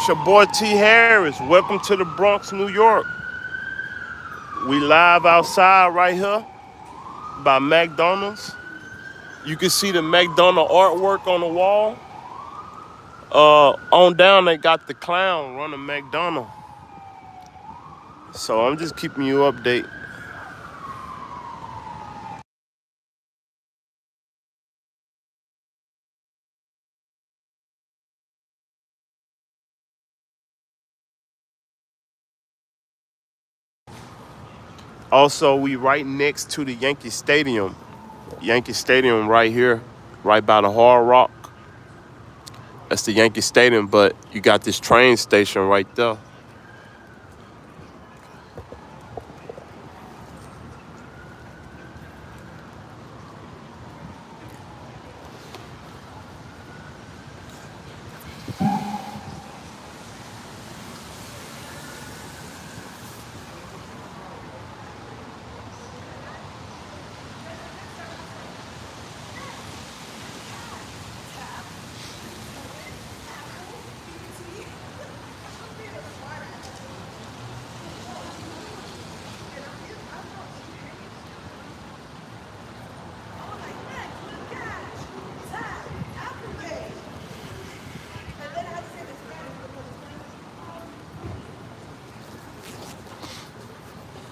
It's your boy T. Harris. Welcome to the Bronx, New York. We live outside right here by McDonald's. You can see the McDonald artwork on the wall. On down, they got the clown running McDonald. So I'm just keeping you update. Also, we right next to the Yankee Stadium. Yankee Stadium right here, right by the Hard Rock. That's the Yankee Stadium, but you got this train station right there.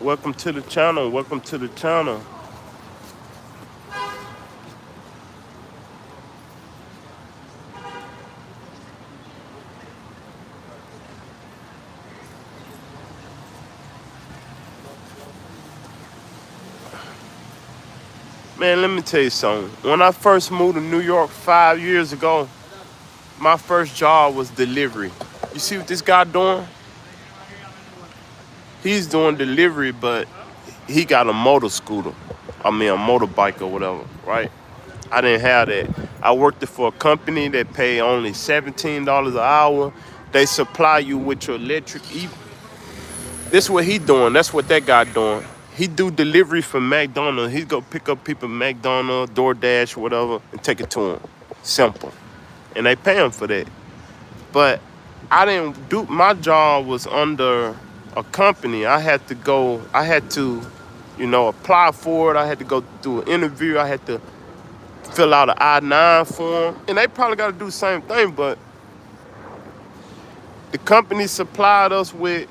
Welcome to the channel. Welcome to the channel. Man, let me tell you something. When I first moved to New York 5 years ago, my first job was delivery. You see what this guy doing? He's doing delivery, but he got a motor scooter. I mean, a motorbike or whatever, right? I didn't have that. I worked for a company that pay only $17 an hour. They supply you with your electric. This what he doing. That's what that guy doing. He do delivery for McDonald's. He go pick up people McDonald's, DoorDash, whatever, and take it to them. Simple. And they pay him for that. But I didn't do, my job was under a company. I had to, apply for it. I had to go through an interview. I had to fill out an I-9 form. And they probably got to do the same thing, but the company supplied us with,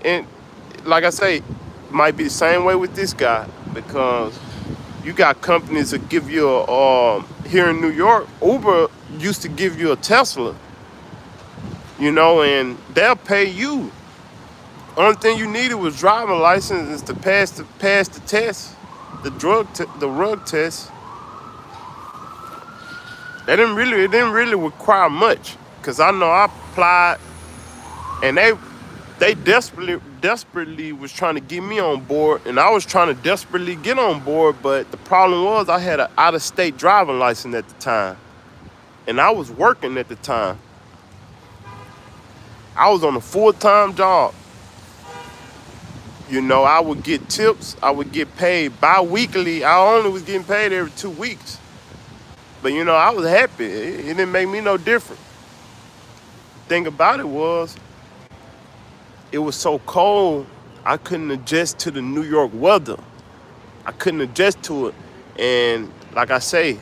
and like I say, might be the same way with this guy, because you got companies that give you here in New York, Uber used to give you a Tesla, and they'll pay you. Only thing you needed was driving license is to pass the test, the rug test. It didn't really require much, because I know I applied, and they desperately was trying to get me on board, and I was trying to desperately get on board, but the problem was I had an out-of-state driving license at the time, and I was working at the time. I was on a full-time job. I would get tips. I would get paid bi-weekly. I only was getting paid every 2 weeks. But, I was happy. It didn't make me no different. Thing about it was so cold, I couldn't adjust to the New York weather. I couldn't adjust to it. And like I say,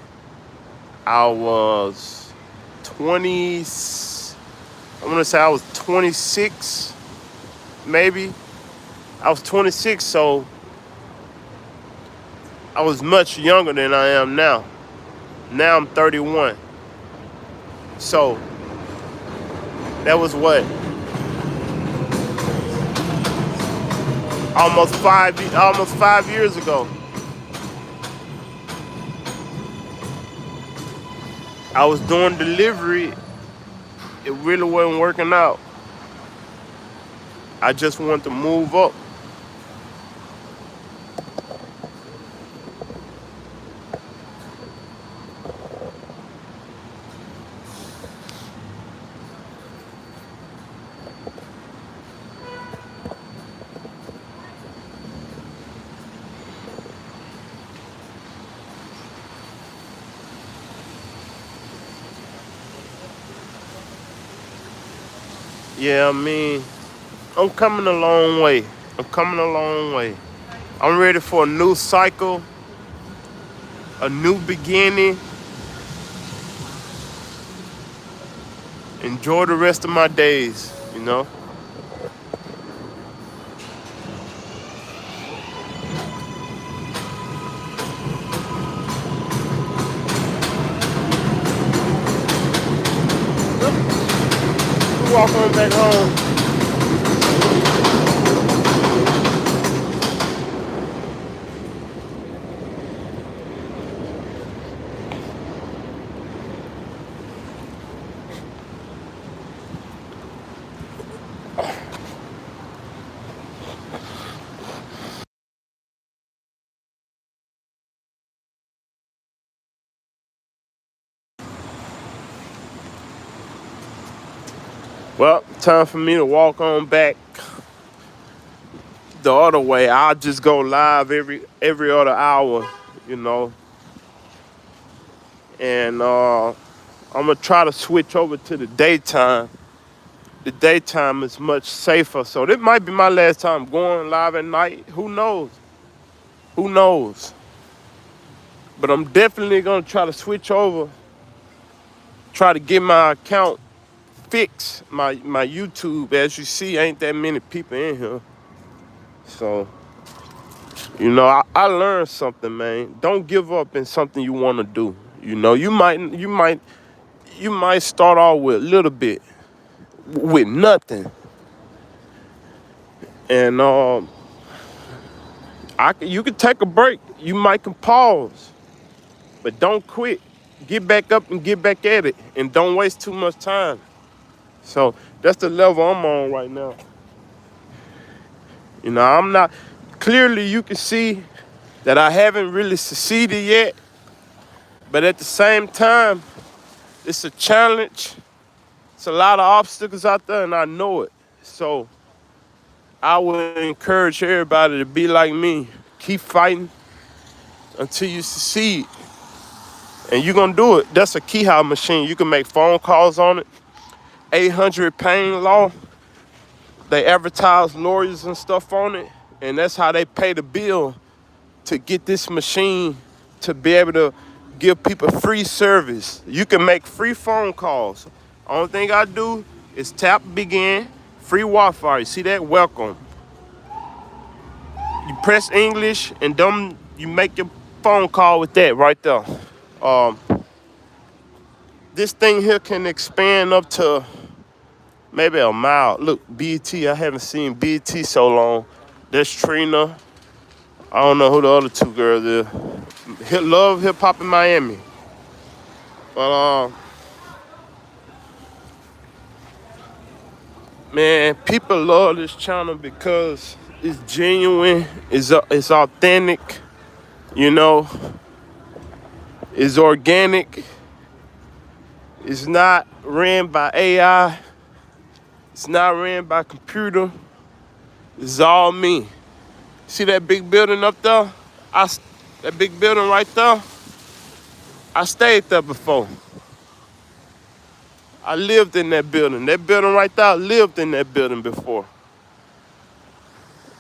I was 20, I want to say I was 26, maybe. I was 26, so I was much younger than I am now. Now I'm 31. So that was what? Almost 5 years ago. I was doing delivery. It really wasn't working out. I just wanted to move up. Yeah, I mean, I'm coming a long way. I'm coming a long way. I'm ready for a new cycle, a new beginning. Enjoy the rest of my days, you know? Walk on back home. Well, time for me to walk on back the other way. I'll just go live every other hour, you know. And I'm gonna try to switch over to the daytime. The daytime is much safer. So this might be my last time going live at night. Who knows? Who knows? But I'm definitely gonna try to switch over, try to get my account fixed, my YouTube. As you see, ain't that many people in here. So, you know, I learned something, man. Don't give up in something you wanna do. You know, you might start off with a little bit, with nothing. And you can take a break. You might can pause, but don't quit. Get back up and get back at it, and don't waste too much time. So that's the level I'm on right now. You know, I'm not. Clearly, you can see that I haven't really succeeded yet, but at the same time, it's a challenge. It's a lot of obstacles out there, and I know it. So I would encourage everybody to be like me. Keep fighting until you succeed. And you're gonna do it. That's a keyhouse machine. You can make phone calls on it. 800 pain law. They advertise lawyers and stuff on it. And that's how they pay the bill to get this machine to be able to give people free service. You can make free phone calls. Only thing I do is tap begin, free Wi-Fi. You see that? Welcome. You press English and then you make your phone call with that right there. Um, this thing here can expand up to maybe a mile. Look, BT, I haven't seen BT so long. There's Trina. I don't know who the other two girls is. Love hip hop in Miami. But man, people love this channel because it's genuine, it's authentic, you know, it's organic. It's not ran by AI. It's not ran by computer. It's all me. See that big building up there? That big building right there? I stayed there before. I lived in that building. That building right there, I lived in that building before.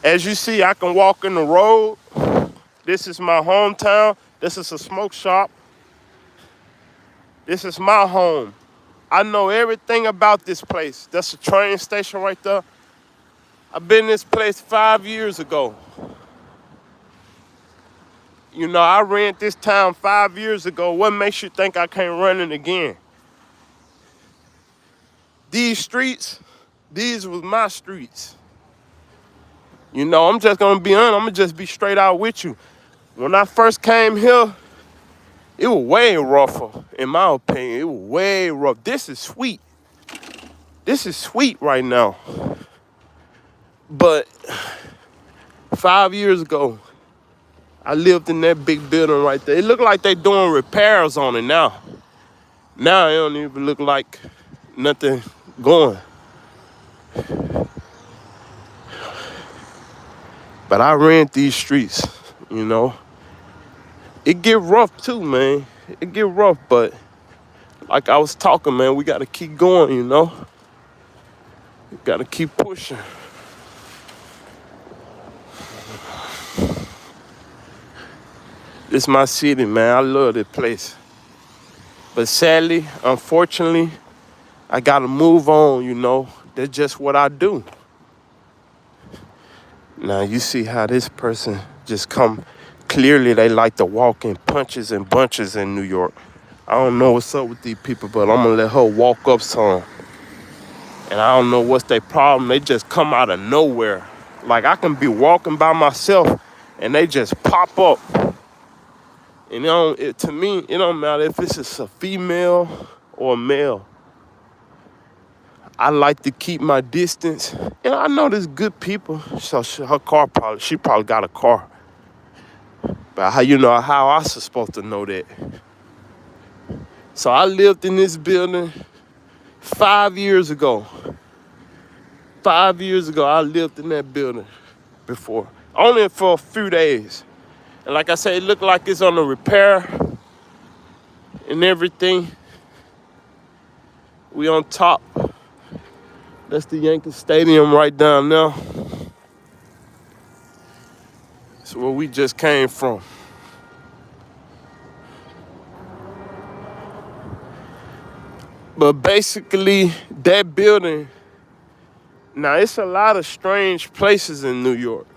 As you see, I can walk in the road. This is my hometown. This is a smoke shop. This is my home. I know everything about this place. That's a train station right there. I've been in this place 5 years ago. You know, I ran this town 5 years ago. What makes you think I can't run it again? These streets, these was my streets. You know, I'm just gonna be honest. I'm gonna just be straight out with you. When I first came here, it was way rougher, in my opinion. It was way rough. This is sweet. This is sweet right now. But 5 years ago, I lived in that big building right there. It looked like they doing repairs on it now. Now it don't even look like nothing going. But I ran these streets, you know. It get rough too, man. It get rough, but like I was talking, man, we gotta keep going, you know. Gotta keep pushing. This is my city, man. I love this place. But sadly, unfortunately, I gotta move on, you know. That's just what I do. Now you see how this person just come. Clearly they like to walk in punches and bunches in New York. I don't know what's up with these people, but I'm gonna let her walk up some. And I don't know what's their problem. They just come out of nowhere. Like I can be walking by myself and they just pop up. And to me, it don't matter if it's just a female or a male. I like to keep my distance. And I know there's good people. So she probably got a car. But how I supposed to know that? So I lived in this building 5 years ago. 5 years ago, I lived in that building before. Only for a few days. And like I said, it looked like it's on a repair and everything. We on top. That's the Yankee Stadium right down there. That's where we just came from. But basically, that building, now it's a lot of strange places in New York.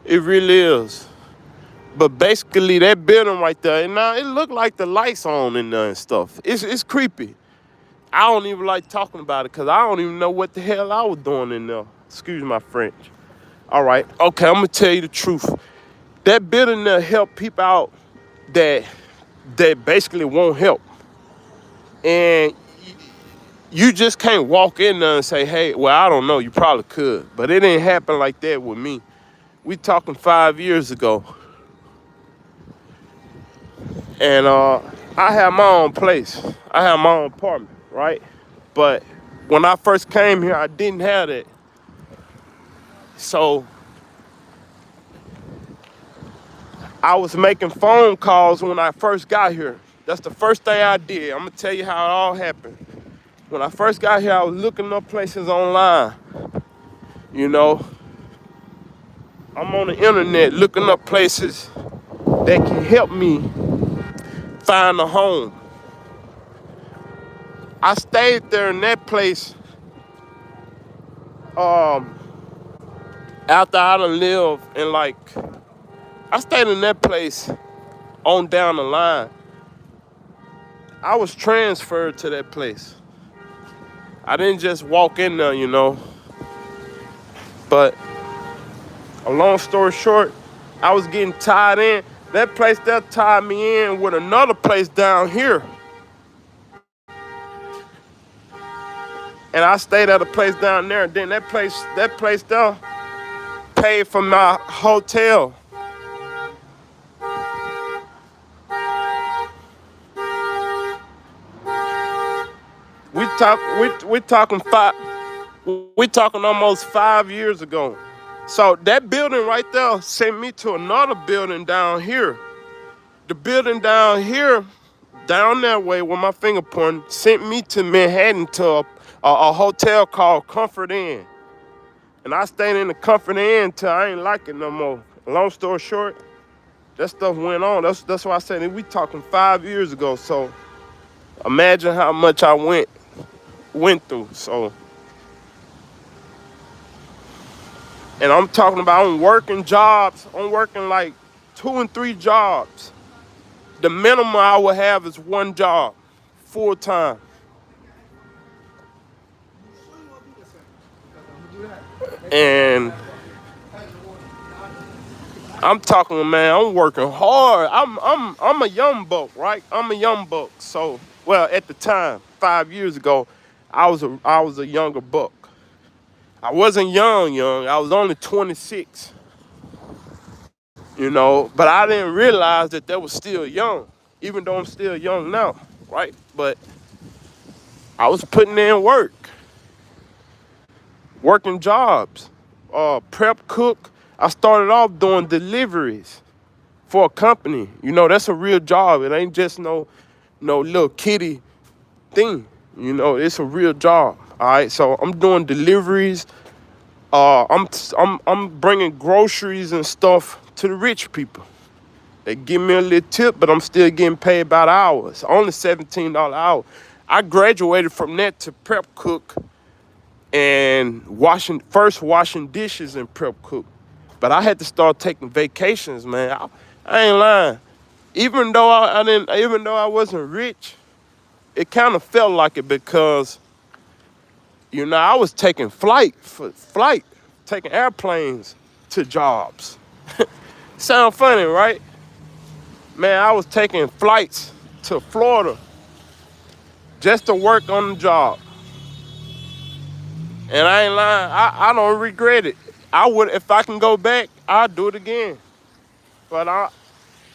It really is. But basically, that building right there, and now it looked like the lights on in there and stuff. It's creepy. I don't even like talking about it because I don't even know what the hell I was doing in there. Excuse my French. All right. Okay, I'm going to tell you the truth. That building there help people out that basically won't help. And you just can't walk in there and say, hey, well, I don't know. You probably could. But it didn't happen like that with me. We talking 5 years ago. And I had my own place. I had my own apartment, right? But when I first came here, I didn't have that. So I was making phone calls when I first got here. That's the first thing I did. I'm gonna tell you how it all happened. When I first got here, I was looking up places online. You know, I'm on the internet looking up places that can help me find a home. I stayed there in that place after I done lived in I stayed in that place on down the line. I was transferred to that place. I didn't just walk in there, you know. But a long story short, I was getting tied in. That place there tied me in with another place down here. And I stayed at a place down there. And then that place there paid for my hotel. We talking almost 5 years ago. So that building right there sent me to another building down here. The building down here, down that way where my finger pointing, sent me to Manhattan to a hotel called Comfort Inn. And I stayed in the Comfort Inn till I ain't like it no more. Long story short, that stuff went on. That's why I said we talking 5 years ago. So imagine how much I went through. So, and I'm talking about I'm working jobs. I'm working like 2 and 3 jobs. The minimum I would have is 1 job, full time. And I'm talking, man, I'm working hard. I'm a young buck, right? I'm a young buck. So, well, at the time, 5 years ago, I was a younger buck. I wasn't young. I was only 26. You know, but I didn't realize that was still young, even though I'm still young now, right? But I was putting in working jobs, prep cook. I started off doing deliveries for a company. You know, that's a real job. It ain't just no little kiddie thing. You know, it's a real job. All right, so I'm doing deliveries. I'm bringing groceries and stuff to the rich people. They give me a little tip, but I'm still getting paid by the hour. It's only $17 an hour. I graduated from that to prep cook and washing dishes and prep cook. But I had to start taking vacations, man. I ain't lying. Even though I wasn't rich, it kind of felt like it because, I was taking taking airplanes to jobs. Sound funny, right? Man, I was taking flights to Florida just to work on the job. And I ain't lying, I don't regret it. I would, if I can go back, I'd do it again. But I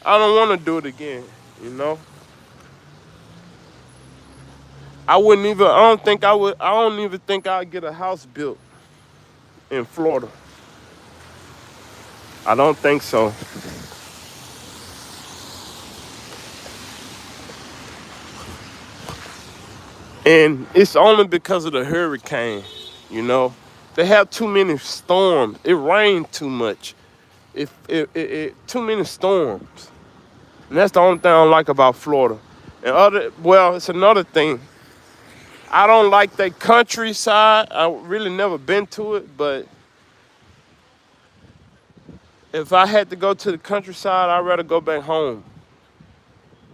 don't want to do it again, you know? I don't even think I'd get a house built in Florida. I don't think so. And it's only because of the hurricane, you know? They have too many storms. It rained too much. Too many storms. And that's the only thing I don't like about Florida. It's another thing. I don't like that countryside. I really never been to it, but if I had to go to the countryside, I'd rather go back home,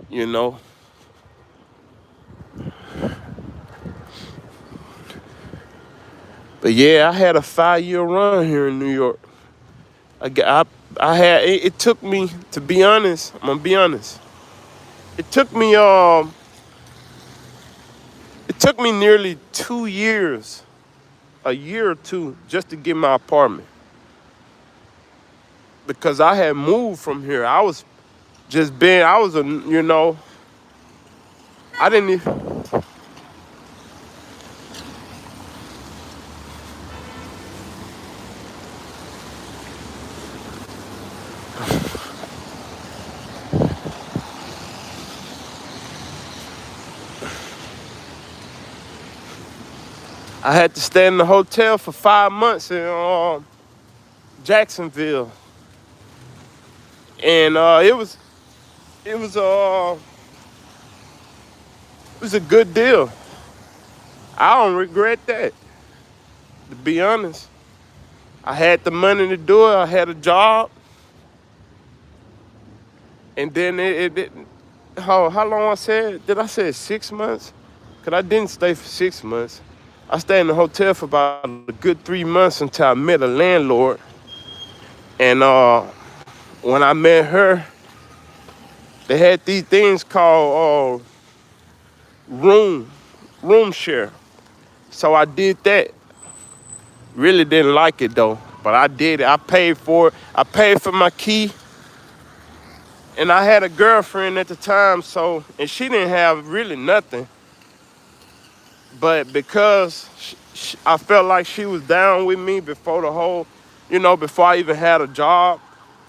you know? But yeah, I had a 5-year run here in New York. It took me, to be honest, I'm gonna be honest. It took me, nearly 2 years, a year or two, just to get my apartment. Because I had moved from here. I was I didn't even, I had to stay in the hotel for 5 months in Jacksonville. And it was a good deal. I don't regret that, to be honest. I had the money to do it. I had a job. And then how long I said? Did I say 6 months? Because I didn't stay for 6 months. I stayed in the hotel for about a good 3 months until I met a landlord. And when I met her, they had these things called room share. So I did that. Really didn't like it though, but I did it. I paid for it. I paid for my key. And I had a girlfriend at the time, and she didn't have really nothing. But because I felt like she was down with me before I even had a job,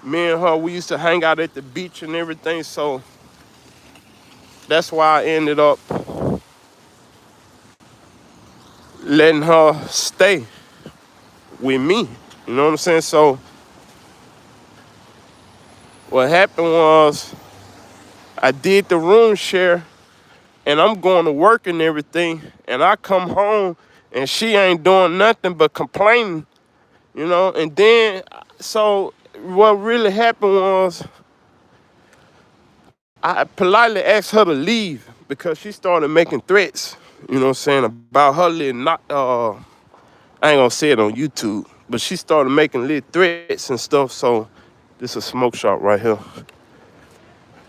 me and her, we used to hang out at the beach and everything. So that's why I ended up letting her stay with me. You know what I'm saying? So what happened was I did the room share and I'm going to work and everything. And I come home and she ain't doing nothing but complaining, And then, so what really happened was I politely asked her to leave because she started making threats, about her little not, I ain't gonna say it on YouTube, but she started making little threats and stuff. So this is a smoke shop right here.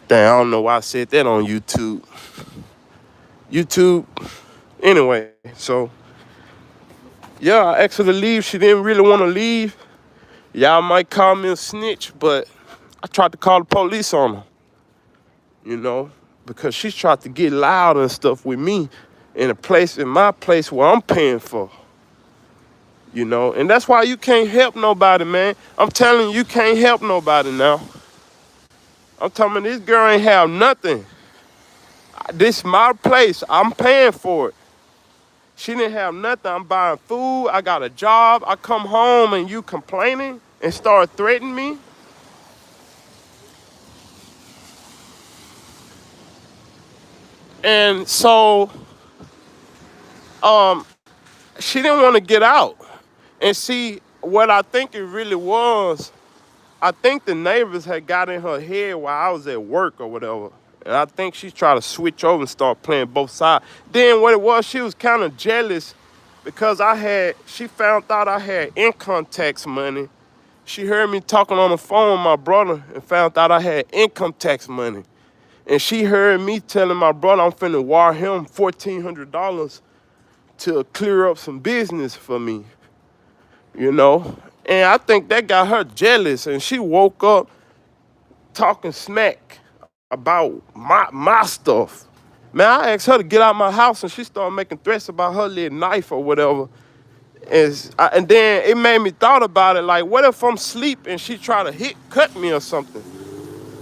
Dang, I don't know why I said that on YouTube. Anyway, so yeah, I asked her to leave. She didn't really want to leave. Y'all might call me a snitch, but I tried to call the police on her, because she tried to get loud and stuff with me in my place where I'm paying for. And that's why you can't help nobody, man. I'm telling you, you can't help nobody now. I'm telling you, this girl ain't have nothing. This is my place. I'm paying for it. She didn't have nothing. I'm buying food. I got a job. I come home and you complaining and start threatening me. And so um, she didn't want to get out. And see, what I think it really was, I think the neighbors had got in her head while I was at work or whatever. And I think she tried to switch over and start playing both sides. Then what it was, she was kind of jealous because she found out I had income tax money. She heard me talking on the phone with my brother and found out I had income tax money. And she heard me telling my brother I'm finna wire him $1,400 to clear up some business for me, you know? And I think that got her jealous, and she woke up talking smack about my stuff. Man, I asked her to get out my house, and she started making threats about her little knife or whatever. And then it made me thought about it, like, what if I'm asleep and she try to cut me or something?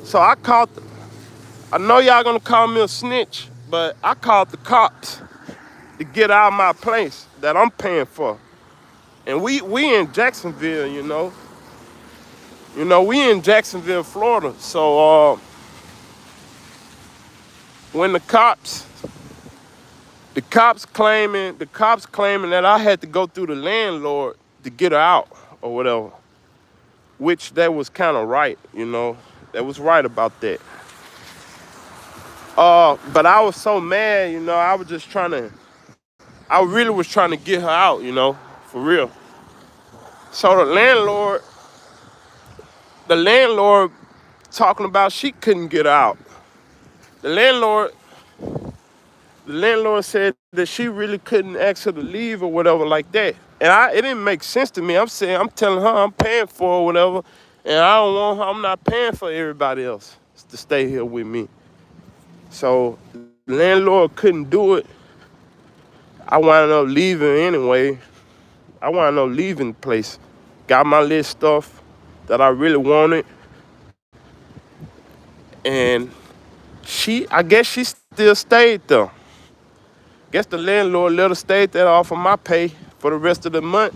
So I know y'all gonna call me a snitch, but I called the cops to get out of my place that I'm paying for. And we in Jacksonville, you know. We in Jacksonville, Florida. So when the cops claiming that I had to go through the landlord to get her out or whatever, which that was kind of right, you know. That was right about that. But I was so mad, you know. I really was trying to get her out, you know, for real. So the landlord talking about she couldn't get out. The landlord said that she really couldn't ask her to leave or whatever like that. And it didn't make sense to me. I'm telling her I'm paying for her or whatever, and I'm not paying for everybody else to stay here with me. So the landlord couldn't do it. I wound up leaving anyway. I wound up leaving the place. Got my little stuff that I really wanted. And I guess she still stayed there. Guess the landlord let her stay there off of my pay for the rest of the month.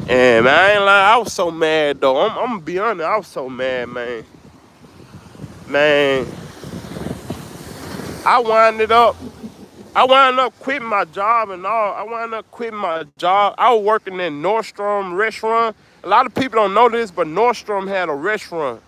And man, I ain't lying, I was so mad though. I'm gonna be honest, I was so mad, man. Man, I wound up quitting my job and all. I wound up quitting my job. I was working in Nordstrom restaurant. A lot of people don't know this, but Nordstrom had a restaurant.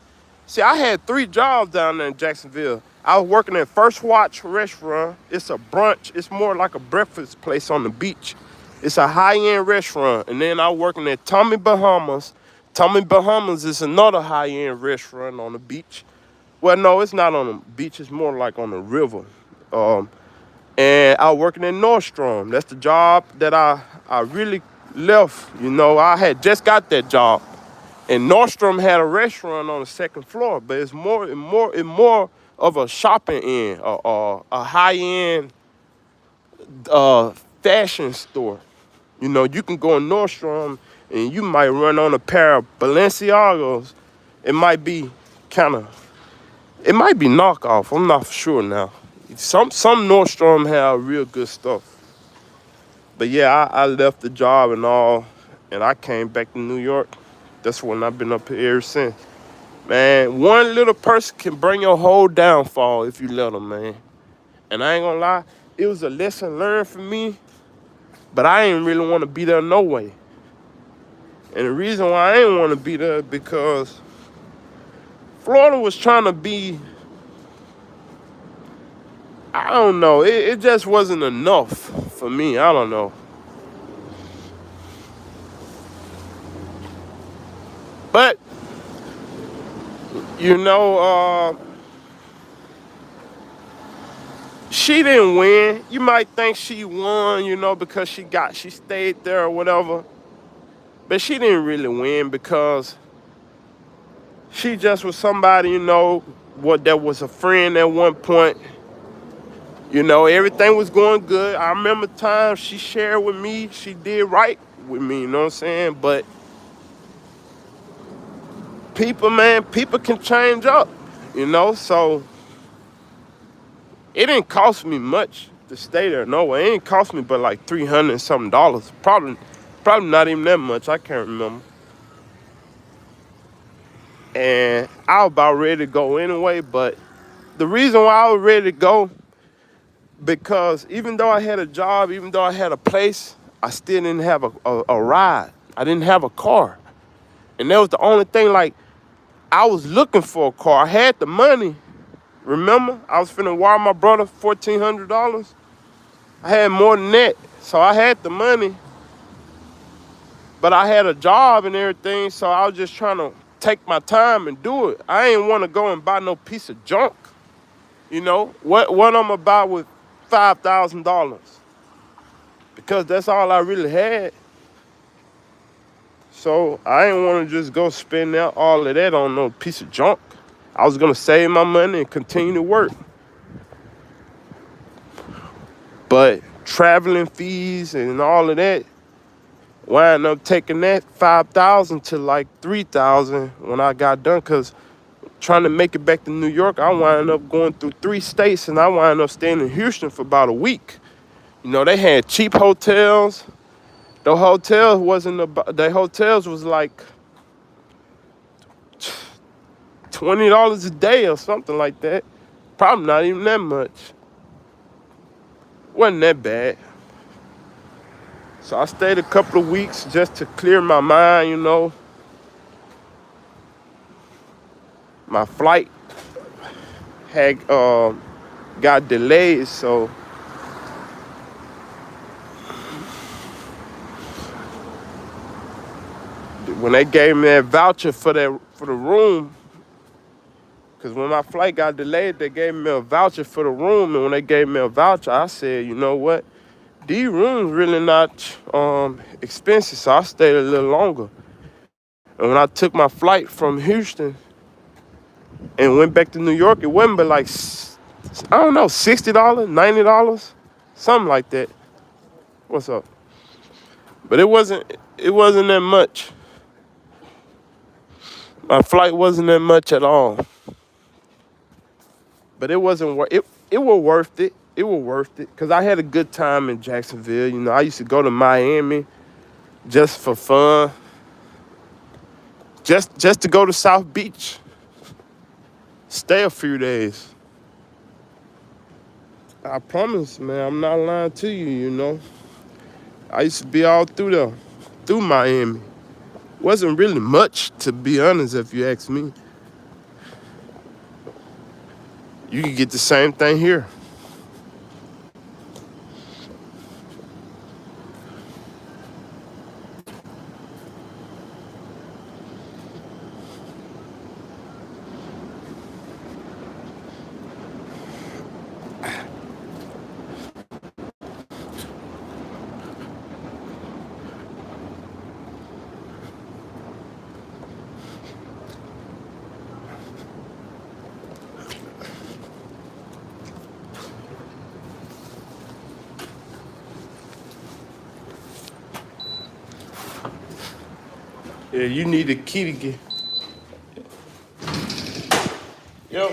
See, I had 3 jobs down there in Jacksonville. I was working at First Watch restaurant. It's a brunch. It's more like a breakfast place on the beach. It's a high-end restaurant. And then I was working at Tommy Bahamas. Tommy Bahamas is another high-end restaurant on the beach. Well, no, it's not on the beach. It's more like on the river. And I was working in Nordstrom. That's the job that I really left. You know, I had just got that job. And Nordstrom had a restaurant on the 2nd floor, but it's more of a shopping end, a high-end fashion store. You know, you can go in Nordstrom and you might run on a pair of Balenciagos. It might be knockoff. I'm not for sure now. Some Nordstrom have real good stuff. But yeah, I left the job and all, and I came back to New York. That's when I've been up here ever since. Man, one little person can bring your whole downfall if you let them, man. And I ain't gonna lie, it was a lesson learned for me, but I ain't really want to be there no way. And the reason why I ain't want to be there because Florida was trying to be, I don't know, it just wasn't enough for me. I don't know. But, you know, she didn't win. You might think she won, you know, because she stayed there or whatever. But she didn't really win because she just was somebody, you know, that was a friend at one point. You know, everything was going good. I remember times she shared with me, she did right with me, you know what I'm saying? But people, man, people can change up, you know? So it didn't cost me much to stay there. No, it ain't cost me but like $300 and something dollars. Probably not even that much. I can't remember. And I was about ready to go anyway, but the reason why I was ready to go, because even though I had a job, even though I had a place, I still didn't have a ride. I didn't have a car. And that was the only thing, like, I was looking for a car. I had the money. Remember? I was finna wire my brother $1,400. I had more than that. So I had the money. But I had a job and everything, so I was just trying to take my time and do it. I ain't want to go and buy no piece of junk. You know, what I'm about with $5,000, because that's all I really had. So I ain't want to just go spend out all of that on no piece of junk. I was gonna save my money and continue to work. But traveling fees and all of that, wound up taking that $5,000 to like $3,000 when I got done. Cause trying to make it back to New York, I wound up going through 3 states, and I wound up staying in Houston for about a week. You know, they had cheap hotels. The hotels wasn't about, the hotels was like $20 a day or something like that. Probably not even that much. Wasn't that bad. So I stayed a couple of weeks just to clear my mind, you know. My flight had got delayed, so when they gave me that voucher for the room, because when my flight got delayed, they gave me a voucher for the room, and when they gave me a voucher, I said, you know what? These rooms really not expensive, so I stayed a little longer. And when I took my flight from Houston and went back to New York, it wasn't but like, I don't know, $60, $90, something like that. What's up? But it wasn't that much. My flight wasn't that much at all. But it wasn't it was worth it. It was worth it because I had a good time in Jacksonville. You know, I used to go to Miami just for fun. Just to go to South Beach. Stay a few days. I promise, man, I'm not lying to you, you know. I used to be all through Miami. Wasn't really much, to be honest, if you ask me. You could get the same thing here. Yeah, you need a key to get. Yo,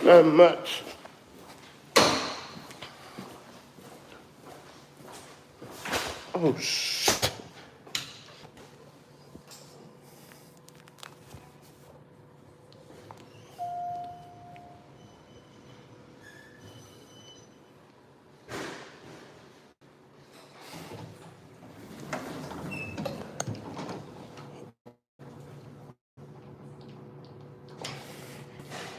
not much. Oh, shit.